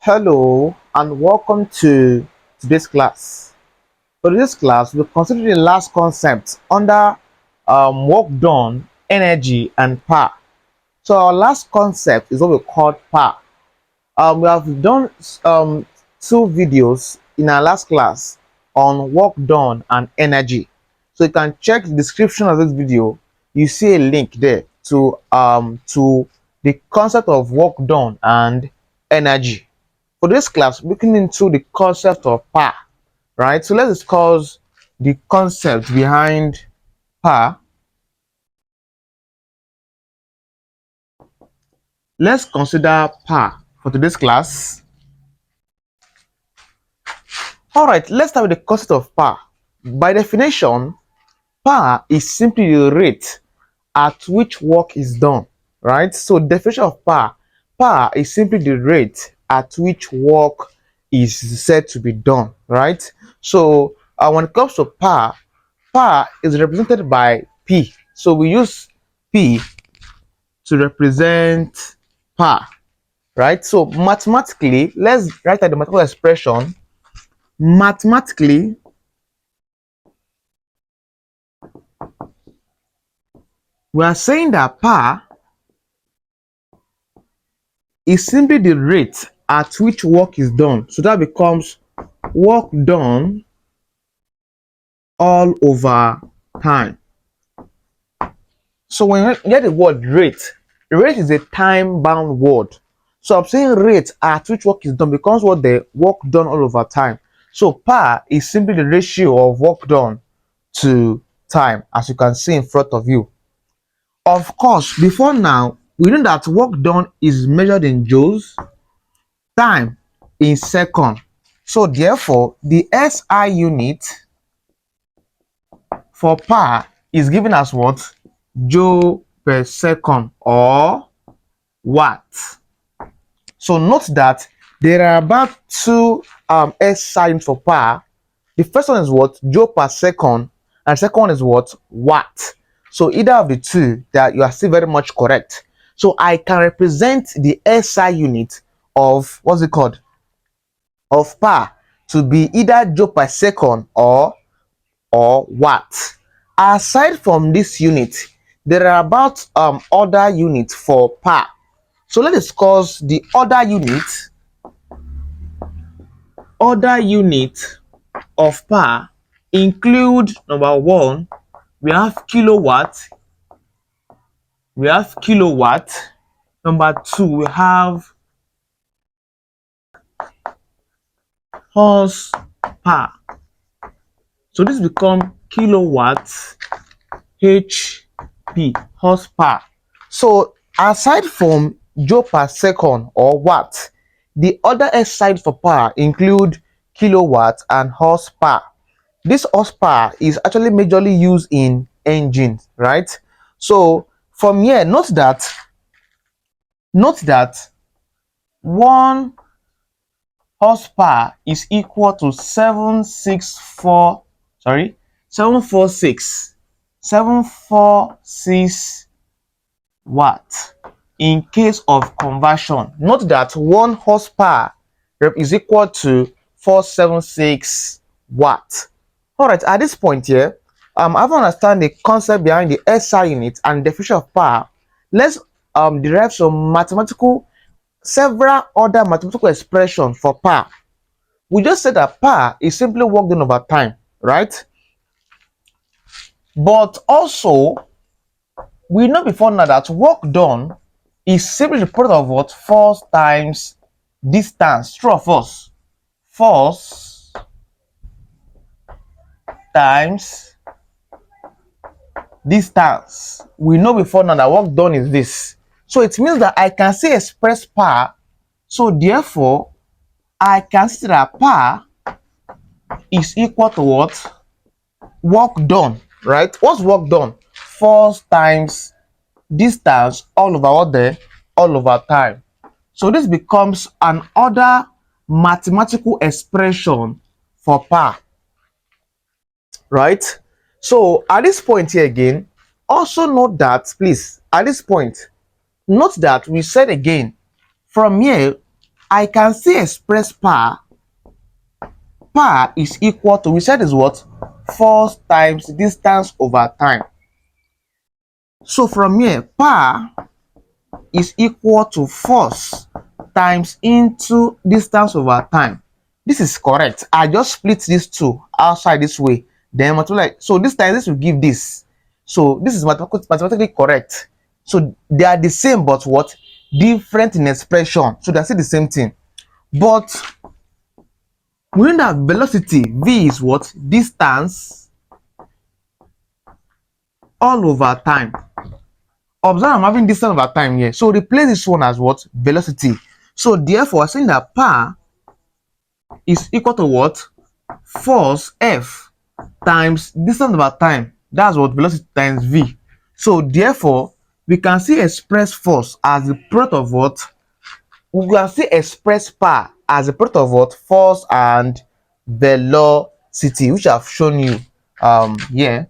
Hello and welcome to today's class. For this class, we'll consider the last concept under work done, energy, and power. So our last concept is what we call power. We have done two videos in our last class on work done and energy. So you can check the description of this video. You see a link there to the concept of work done and energy. For this class, looking into the concept of power, right? So let's discuss the concept behind power. Let's consider power for today's class. All right, let's start with the concept of power. By definition, power is simply the rate at which work is done, right? So definition of power is simply the rate at which work is said to be done, right? So when it comes to power is represented by P. So we use P to represent power, right? So mathematically, let's write out the mathematical expression. Mathematically, we are saying that power is simply the rate at which work is done. So that becomes work done all over time. So when you get the word rate is a time-bound word. So I'm saying rate at which work is done becomes what the work done all over time. So power is simply the ratio of work done to time, as you can see in front of you. Of course, before now, we know that work done is measured in joules, time in second. So therefore, the SI unit for power is given as what? Joule per second or watt. So note that there are about two SI units for power. The first one is what? Joule per second, and second one is what? Watt. So either of the two, that you are still very much correct. So I can represent the SI unit of what's it called? Of power to be either joule per second or watt. Aside from this unit, there are about other units for power. So let's discuss the other unit. Other unit of power include number one, we have kilowatt. Number two, we have horsepower. So this become kilowatt HP, horsepower. So aside from joule per second or watt, the other SI for power include kilowatt and horsepower. This horsepower is actually majorly used in engines, right? So from here, note that 1 horsepower is equal to 746 watt. In case of conversion, note that 1 horsepower is equal to 476 watt. All right, at this point here, I have to understand the concept behind the SI unit and definition of power. Let's derive several other mathematical expressions for power. We just said that power is simply work done over time, right? But also, we know before now that work done is simply the product of what? Force times distance. True or false? Force times distance. We know before now that work done is this. So it means that I can still express power. So therefore, I can see that power is equal to what? Work done, right? What's work done? Force times distance all over what there? All over time. So this becomes another mathematical expression for power, right? So at this point here again, also note that, please, at this point, note that we said again, from here, I can still express power. Power is equal to, we said is what? Force times distance over time. So from here, power is equal to force times into distance over time. This is correct. I just split these two outside this way, then multiply. So this time this will give this. So this is mathematically correct. So they are the same, but what? Different in expression. So they're still the same thing. But we know that velocity v is what? Distance all over time. Observe, I'm having distance over time here. So replace this one as what? Velocity. So therefore, I'm saying that power is equal to what? Force F times distance over time. That's what? Velocity times V. So therefore, we can still express force as the product of what? We can still express power as the product of what? Force and velocity, which I've shown you here.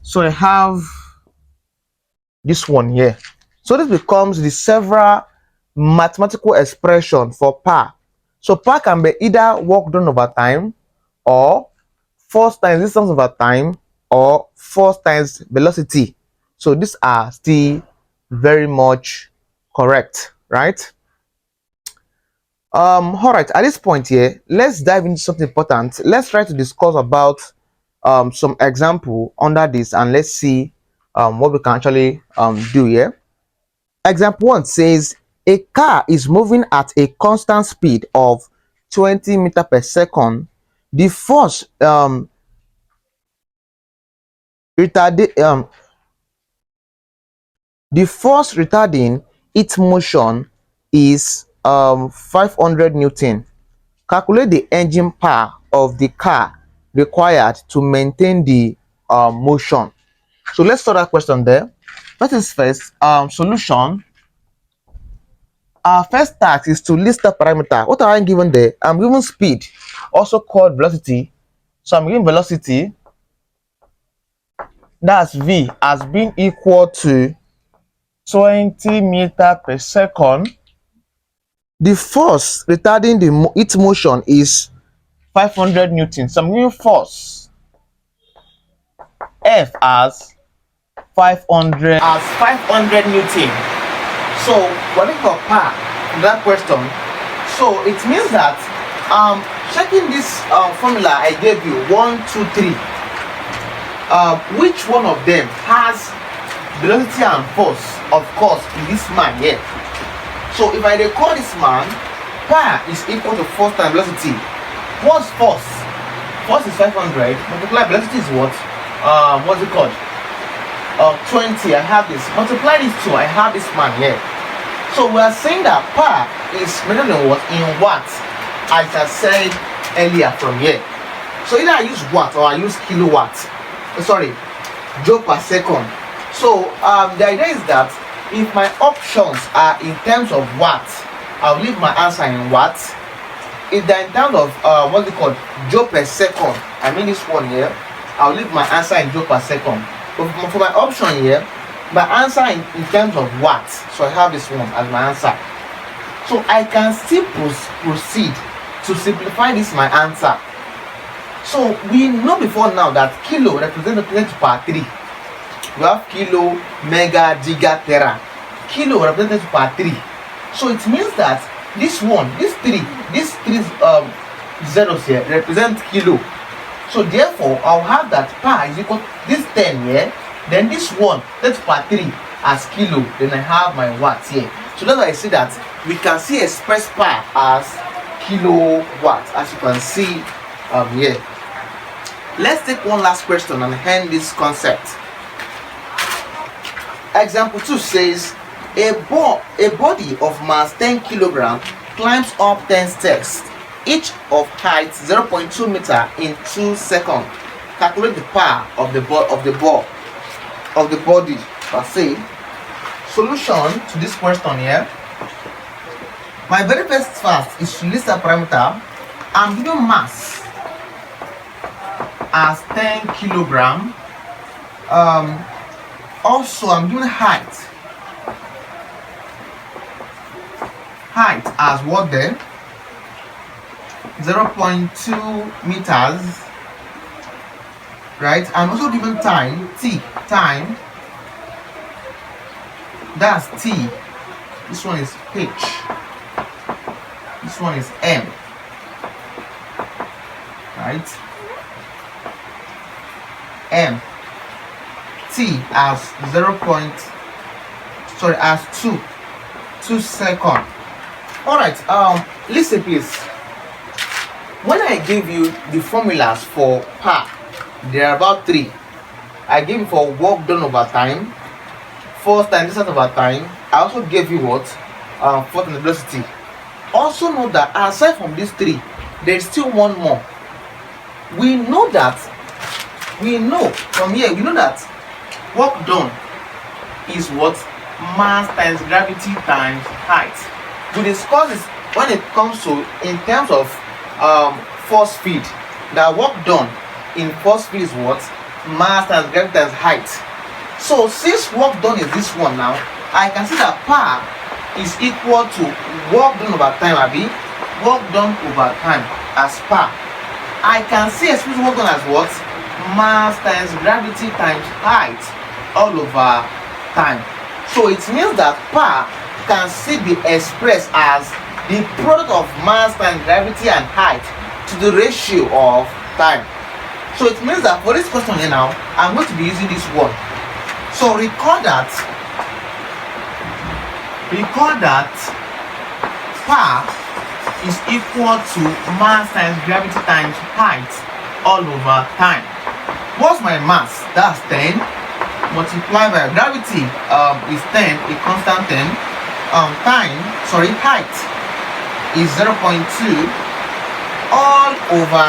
So I have this one here. So this becomes the several mathematical expression for power. So power can be either work done over time, or force times distance over time, or force times velocity. So these are still very much correct, right? All right, at this point here, let's dive into something important. Let's try to discuss about some example under this, and let's see what we can actually do here. Example 1 says a car is moving at a constant speed of 20 meters per second. The force retarding its motion is 500 Newton. Calculate the engine power of the car required to maintain the motion. So let's start that question there. First is first, solution. Our first task is to list the parameter. What are I given there? I'm given speed, also called velocity. So I'm given velocity, that's v, as being equal to 20 meters per second. The force retarding its motion is 500 Newton. So I'm given force F as 500 Newton. So we're looking for power in that question. So it means that checking this formula I gave you, 1, 2, 3, which one of them has velocity and force? Of course, this man here. So if I recall this man, power is equal to force times velocity. What's force? Force is 500, multiply velocity is what? What's it called? 20. I have this. Multiply these two. I have this man here. So we are saying that power is measured in what? In watts, as I said earlier from here. So either I use watt or I use kilowatts. Sorry, joule per second. So the idea is that if my options are in terms of watts, I'll leave my answer in watts. If they're in terms of what's it called, joule per second, I mean this one here, I'll leave my answer in joule per second. For my option here, my answer in terms of watts, so I have this one as my answer. So I can still proceed to simplify this my answer. So we know before now that kilo represents to power 3. We have kilo, mega, giga, tera. Kilo represents to power 3. So it means that this one, these three zeros here represent kilo. So therefore, I'll have that power is equal to this 10 here, then this one, that's power 3 as kilo, then I have my watts here. So that's why I see that we can see express power as kilowatt, as you can see here. Let's take one last question and end this concept. Example 2 says a body of mass 10 kilogram climbs up 10 steps, each of height 0.2 meter in 2 seconds. Calculate the power of the body per se. Solution to this question here. My very first task is to list a parameter. I'm given mass as 10 kilogram. Also, I'm given height. Height as what then? 0.2 meters. Right? I'm also given time, t, time. That's t. This one is h. This one is m. Right? M. T as 2 seconds. Alright, listen please. When I give you the formulas for per, there are about 3. I gave you for work done over time, first time distance over time. I also gave you what? Force and velocity. Also know that aside from these 3, there is still one more. We know that work done is what? Mass times gravity times height. We discuss this when it comes to in terms of force field. That work done in force field is what? Mass times gravity times height. So since work done is this one now, I can see that power is equal to work done over time, work done over time as power. I can see expression work done as what? Mass times gravity times height all over time. So it means that power can still be expressed as the product of mass times gravity and height to the ratio of time. So it means that for this question here now, I'm going to be using this one. So record that power is equal to mass times gravity times height all over time. What's my mass? That's 10 multiplied by gravity is 10, a constant 10. Height is 0.2 all over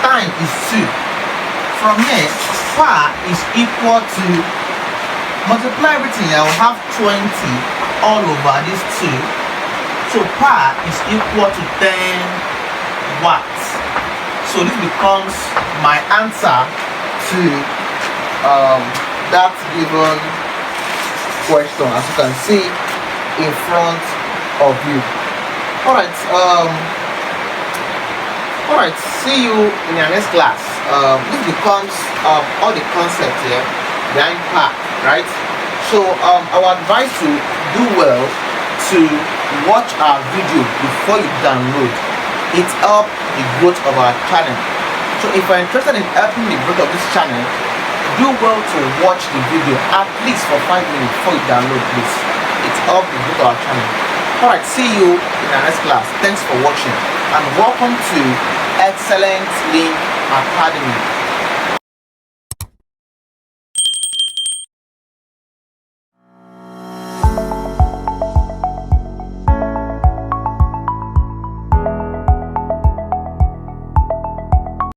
time is 2. From here, power is equal to multiply everything. I will have 20 all over this 2. So power is equal to 10 watts. So this becomes my answer to that given question, as you can see in front of you. Alright, see you in your next class. This becomes all the concepts here behind power, right? So I would advise to do well to watch our video before you download. It helps the growth of our channel. So if you're interested in helping the growth of this channel, do well to watch the video at least for 5 minutes before you download this. It helps the growth of our channel. Alright, see you in our next class. Thanks for watching and welcome to Excellent Link Academy.